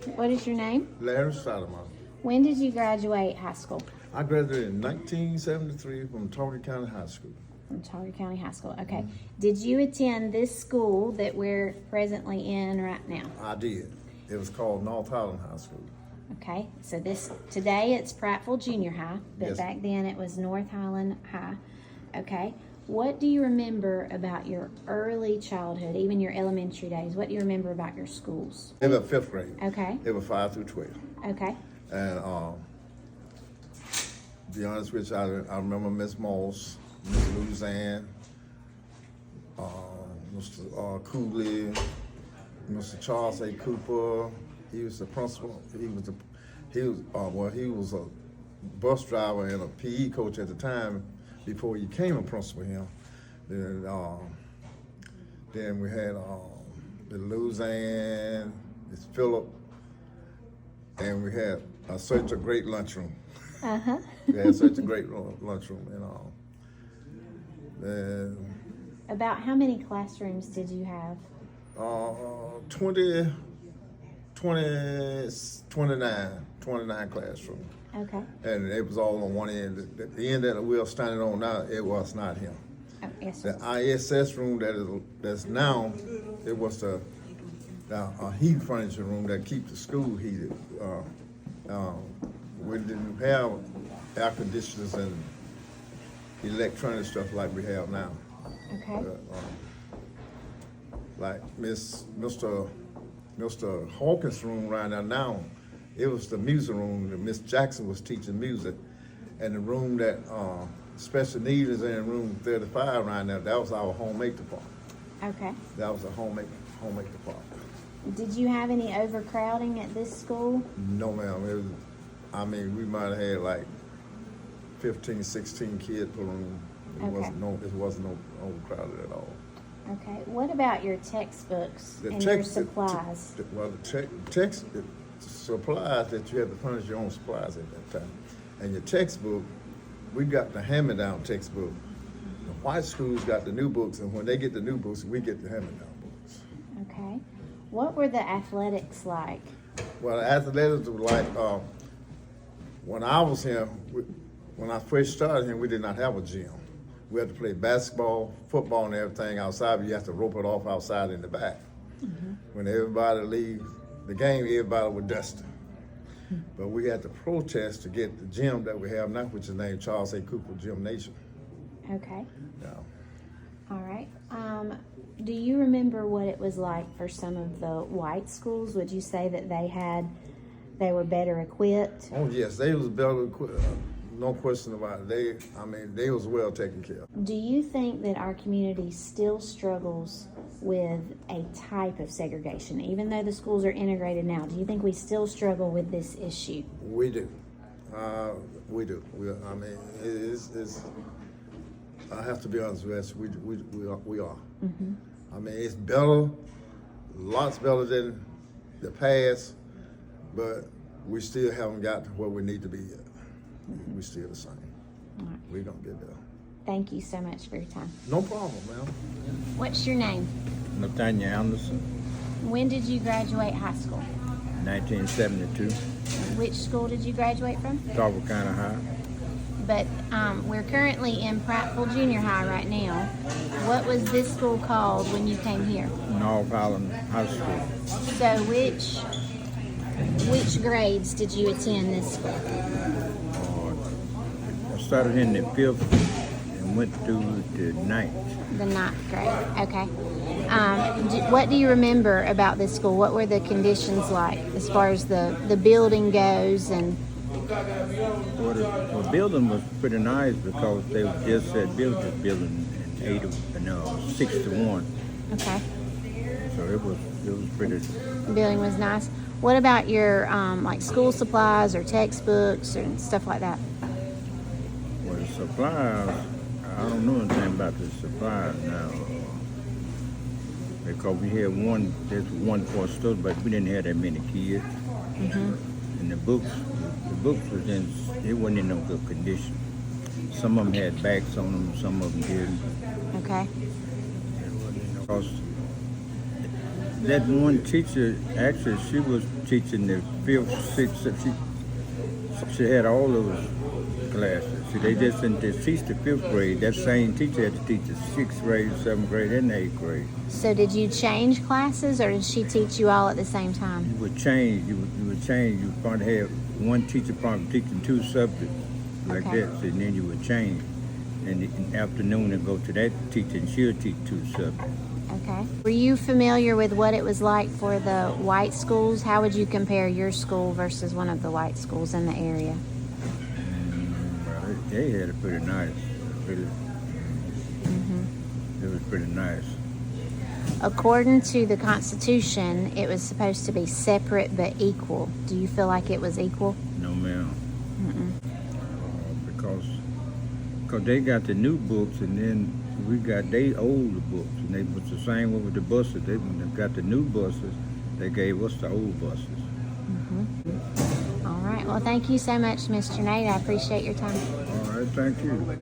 What is your name? Larry Stoudemire. When did you graduate high school? I graduated in 1973 from Target County High School. From Target County High School. Okay. Did you attend this school that we're presently in right now? I did. It was called North Highland High School. Okay. So today it's Prattville Junior High, but Yes. back then it was North Highland High. Okay. What do you remember about your early childhood, even your elementary days? What do you remember about your schools? They were fifth grade. Okay. They were 5 through 12. Okay. And to be honest with you, I remember Miss Moss, Miss Luzanne, Mr. Cooley, Mr. Charles A. Cooper. He was the principal. He was a bus driver and a PE coach at the time before he became a principal here. Then we had the Luzanne, Miss Phillip, and we had such a great lunchroom. Uh-huh. We had such a great lunchroom and all. And About how many classrooms did you have? 29 classrooms. Okay. And it was all on one end. The end that we're standing on now, it was not him. Oh, yes. The ISS room that's now, it was the heat furniture room that keeps the school heated. We didn't have air conditioners and electronic stuff like we have now. Okay. Like Mr. Hawkins' room right now, it was the music room that Miss Jackson was teaching music, and the room that special needs is in room 35 right now. That was our homemade department. Okay. That was a homemade department. Did you have any overcrowding at this school? No, ma'am. We might have had like 15, 16 kids per room. It wasn't no overcrowded at all. Okay. What about your textbooks and your supplies? The text supplies that you had to furnish your own supplies at that time. And your textbook, we got the hand-me-down textbook. The white schools got the new books, and when they get the new books, we get the hand-me-down books. Okay. What were the athletics like? Well, the athletics were like, when I was here, when I first started here, we did not have a gym. We had to play basketball, football, and everything outside, but you have to rope it off outside in the back. Mm-hmm. When everybody leaves the game, everybody was dusty. But we had to protest to get the gym that we have now, which is named Charles A. Cooper Gymnasium. Okay. Yeah. All right. Do you remember what it was like for some of the white schools? Would you say that they were better equipped? Oh yes, they was better equipped. No question about it. They was well taken care of. Do you think that our community still struggles with a type of segregation, even though the schools are integrated now? Do you think we still struggle with this issue? We do. We do. It's I have to be honest with you. We are. Mm-hmm. It's better, lots better than the past, but we still haven't got to where we need to be yet. Mm-hmm. We're still the same. All right. We're gonna get there. Thank you so much for your time. No problem, ma'am. What's your name? Nathaniel Anderson, When did you graduate high school? 1972, Which school did you graduate from? Target County High. But we're currently in Prattville Junior High right now. What was this school called when you came here? North Highland High School. So which grades did you attend this school? I started in the 5th and went through the 9th. The 9th grade. Okay. What do you remember about this school? What were the conditions like as far as the building goes? And Well, the building was pretty nice because they just had built this building in 6 to 1. okay, So it was pretty. the building was nice. What about your like school supplies or textbooks and stuff like that? Well, the supplies, I don't know anything about the supplies now. Because there's one for store, but we didn't have that many kids. Mm-hmm. And the books they weren't in no good condition. Some of them had backs on them, some of them didn't. Okay. Because that one teacher, actually, she was teaching the 5th, 6th. She had all those classes. See, they just didn't just teach the 5th grade. That same teacher had to teach the 6th grade, 7th grade, and the 8th grade. So did you change classes, or did she teach you all at the same time? You would change. You would change. You would probably have one teacher probably teaching 2 subjects like Okay. that, and then you would change. And in the afternoon, and go to that teacher, and she'll teach 2 subjects. Okay. Were you familiar with what it was like for the white schools? How would you compare your school versus one of the white schools in the area? Well, they had it pretty nice. Really, it was pretty nice. According to the Constitution, it was supposed to be separate but equal. Do you feel like it was equal? No, ma'am. Because they got the new books, and then we got they older books, and they was the same way with the buses. They when they got the new buses, they gave us the old buses. All right. Well, thank you so much, Mr. Nate. I appreciate your time. All right, thank you.